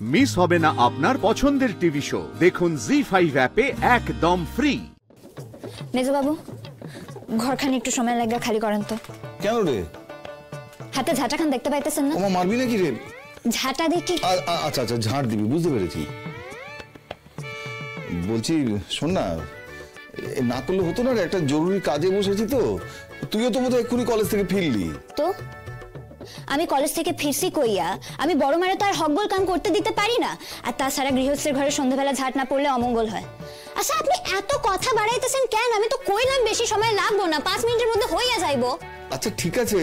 Miss হবে না আপনার পছন্দের টিভি শো দেখুন জি5 অ্যাপে একদম ফ্রি। মেজো বাবু ঘরখানি একটু সময় লাগবে খালি করেন তো। কেন রে? হাতে ঝাঁটা খান দেখতে পাইতেছেন না? ওমা মারবি নাকি রে? ঝাঁটা দেখি। আচ্ছা আচ্ছা ঝাড় দিবি, বুঝতে পেরেছি। বলছি শোন না, না করলে হতো না রে, একটা জরুরি কাজে বসেছি তো। তুইও তো বোধহয় এক্ষুনি কলেজ থেকে ফিরলি। তো আমি কলেজ থেকে ফিরছি কইয়া আমি বড় মারে তো আর হকবল কাম করতে দিতে পারি না। আর তাছাড়া গৃহস্থের ঘরে সন্ধ্যাবেলা ঝাঁট না পড়লে অমঙ্গল হয়। আচ্ছা আপনি এত কথা বাড়াইতেছেন কেন? আমি তো কইলাম বেশি সময় লাগবো না, 5 মিনিটের মধ্যে হইয়া যাইবো। আচ্ছা ঠিক আছে,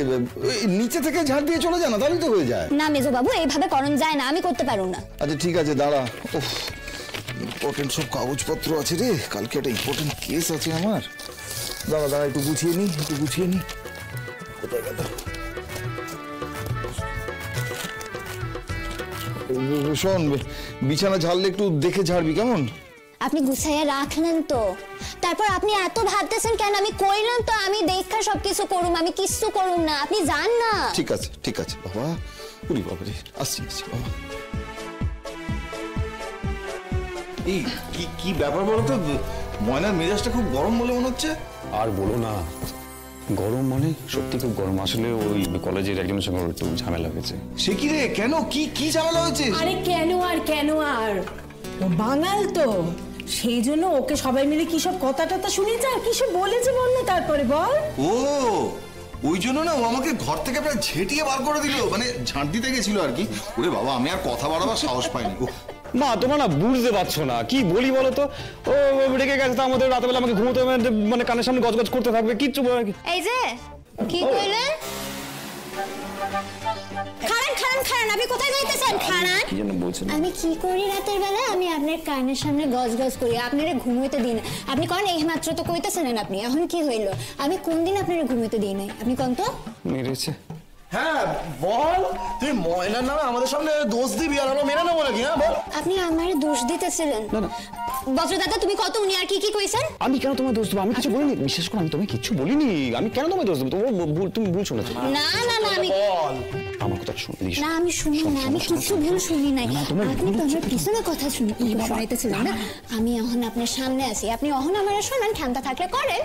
নিচে থেকে ঝাড় দিয়ে চলে যা না, তাহলে তো হয়ে যায়। না মেজো বাবু এইভাবে করণ যায় না, আমি করতে পারুম না। আচ্ছা ঠিক আছে দাঁড়া। ইম্পর্টেন্ট সব কাগজপত্র আছে রে, কালকে একটা ইম্পর্টেন্ট কেস আছে আমার। দাঁড়া দাঁড়া একটু গুছিয়ে নি, কোথায় গেল? শোন, বিছানা ঝাড়লে একটু দেখে ঝাড়বি কেমন? আপনি গুছাইয়া রাখলেন তো, তারপর আপনি এত ভাবতেছেন কেন? আমি কইলাম তো আমি দেখা সবকিছু করুম, আমি কিচ্ছু করুম না, আপনি জান না। ঠিক আছে বাবা। উরি বাবা রে, আসছি বাবা। এই কি ব্যাপার বলো তো? ময়নার মেজাজটা খুব গরম বলে মনে হচ্ছে। আর বলো না, গরম মানে সত্যি খুব গরম। আসলে ওই কলেজের একজনের সঙ্গে একটু ঝামেলা হয়েছে। সে কি রে? কেন? কি ঝামেলা হয়েছে? আরে কেন আর ও বাঙাল তো, সেই জন্য ওকে সবাই মিলে কি সব কথা টথা শুনেছে আর কি সব বলেছে বল না, তারপরে বল। ও ওই জন্য না ও আমাকে ঘর থেকে প্রায় ঝেঁটিয়ে বার করে দিল, মানে ঝাঁট দিতে গেছিল আর কি। ওরে বাবা, আমি আর কথা বাড়াবার সাহস পাইনি। মা তোমরা না বুঝতে পারছো না, কি বলি বলো তো। ও রেগে গেছে তো আমাদের, রাতেবেলা আমাকে ঘুমোতে মানে কানের সামনে গজগজ করতে থাকবে, কিচ্ছু বলে। এই যে কি কইলেন? খারান আপনি কোথায় যাইতেছেন? খারান কি যেন বলছেন? আমি কি করি রাতের বেলা? আমি আপনার কানের সামনে গজগজ করি, আপনারে ঘুমোইতে দিই না। আপনি কোন এই মাত্র তো কইতেছিলেন আপনি, এখন কি হইল? আমি কোন দিন আপনারে ঘুমোইতে দিই নাই? আপনি কোন তো? মেরেছে। হ্যাঁ বল, তুই ময়নার নামে আমাদের সামনে দোষ দিবি আর আমরা মেনে নেবো নাকি? হ্যাঁ বল। আপনি আমারে দোষ দিতেছিলেন। না বজ্রদাদা তুমি কত, উনি আর কি কইছেন? আমি কেন তোমায় দোষ দেবো? আমি কিছু বলিনি, বিশেষ করে আমি তোমায় কিচ্ছু বলিনি। আমি কেন তোমায় দোষ দেবো? তুমি ভুল শুনেছো। না আমি আমার কথা শুনলি না, আমি শুনি না, আমি কিছু ভুল শুনি নাই। আপনি তো আমার পিছনে কথা শুনাইতেছিলেন না। আমি এখন আপনার সামনে আছি, আপনি এখন আমার শোনান, ঠান্ডা থাকলে করেন।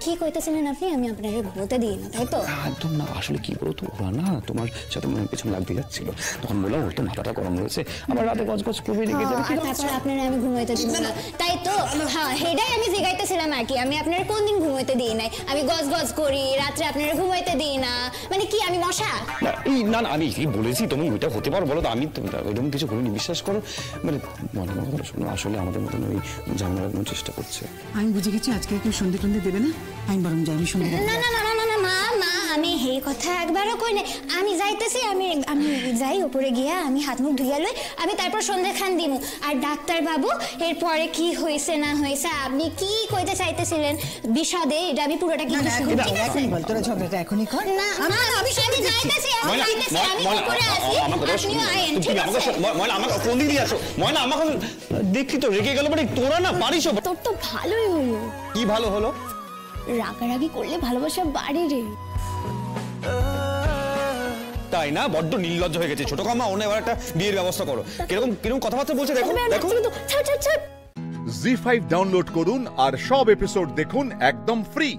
কি কইতেছিলেন আপনি? আমি আপনার ঘুমোতে দিই না, তাই তো? একদম না। আসলে কি বলো তো, ওরা না তোমার সাথে মনে পেছনে লাগতে যাচ্ছিল, তখন বললাম ওর তো মাথাটা গরম রয়েছে, আমার রাতে গজগজ করবে, রেগে যাবে। তারপর আপনারা আমি ঘুমাইতে দিব না, তাই তো? হ্যাঁ হেডাই আমি জিগাইতেছিলাম আর কি। আমি আপনার কোন দিন ঘুমাইতে দিই নাই? আমি গজগজ করি রাত্রে, আপনারা ঘুমাইতে দিই না মানে কি আমি মশা? না আমি কি বলেছি তুমি ওইটা হতে পারো বলো তো? আমি ওইরকম কিছু করিনি, বিশ্বাস করো। মানে মনে কথা শোনো, আসলে আমাদের মতন ওই ঝামেলা লাগানোর চেষ্টা করছে। আমি বুঝে গেছি আজকে একটু সন্ধে টন্ধে দেবে না, আমি বরং যাই। আমি সন্ধে না মা আমি এই কথা একবারও কই নাই। আমি যাইতেছি, আমি যাই উপরে গিয়া আমি হাত মুখ ধুইয়া লই, আমি তারপর সন্ধ্যা খান দিমু। আর ডাক্তার বাবু এরপরে কি হয়েছে না হয়েছে আপনি কি কইতে চাইতেছিলেন বিশদে, এটা আমি পুরোটা কিন্তু শুনতে চাই। বল তোরা ঝগড়াটা এখনই কর। না আমি যাইতেছি, আমি উপরে আছি। আমাকে কোন দিকে আসো ময়না? আমাকে দেখলি তো রেগে গেল, মানে তোরা না পারিস। তোর তো ভালোই হলো। কি ভালো হলো? রাগারাগি করলে ভালোবাসা বাড়ে রে। তাই না? বড্ড নির্লজ্জ হয়ে গেছে ছোট কামা। অন্য এবার একটা বিয়ের ব্যবস্থা করো। কিরকম কথাবার্তা বলছে দেখো। জি5 ডাউনলোড করুন আর সব এপিসোড দেখুন একদম ফ্রি।